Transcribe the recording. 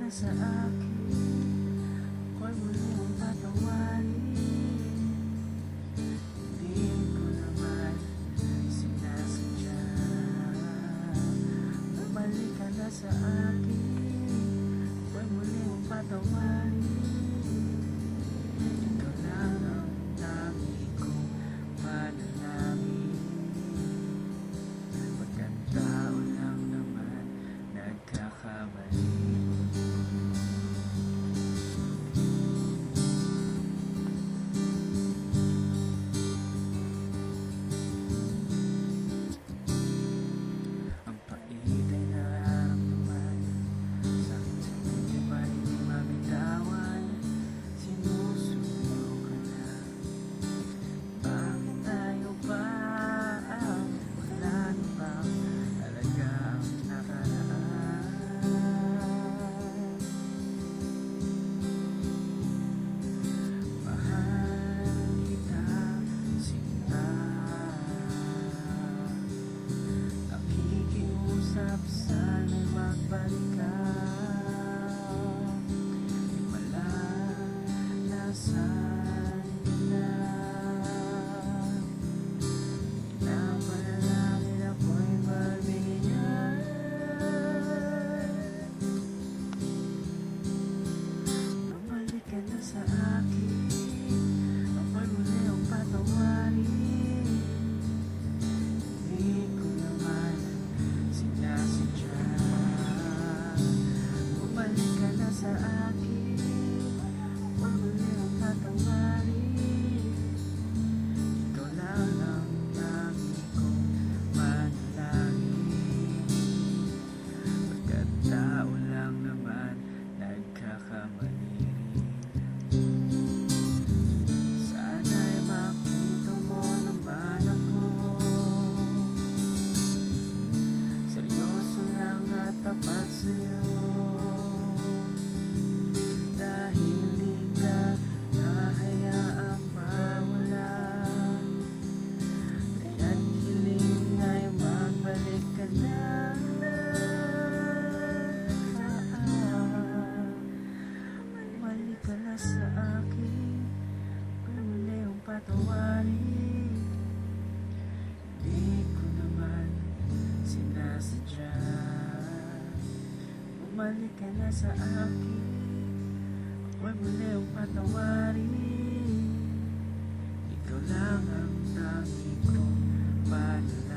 na sa akin, ako'y muli mong patawarin. Hindi ko naman sinasadya. Bumalik ka na sa akin, ako'y muli mong patawarin. Ikaw lang ang lagi kong panalangin. Pagkatao lang naman nagkakamali. Ang pait ay nararamdaman, sakit sa puso pa hindi mabitawan. Sinusuyo ka na, bakit tayo ba wala na bang talaga ang nakaraan? Mahal kita sinta, nakikiusap sana'y magbalik ka. Di malalasan na napanalangin ako'y magbigyan. Bumalik ka na sa akin, ako'y muli ang patawarin. Hindi ko naman sinasadya. Bumalik ka na sa akin, ako'y muli ang patawarin. Ikaw lang ang lagi kong manalangin. Pagkatao lang naman nagkakamali. Sana'y makita mo naman ako, seryoso lang at tapat sa'yo. Dahil di ka hahayaang mawala, kaya't hiling ay magbalik ka na. Bumalik ka na sa akin, ako'y muli ang patawarin. Hindi ko naman sinasadya. Bumalik ka na sa akin, ako'y muli ang patawarin. Ikaw lang ang lagi kong panalangin.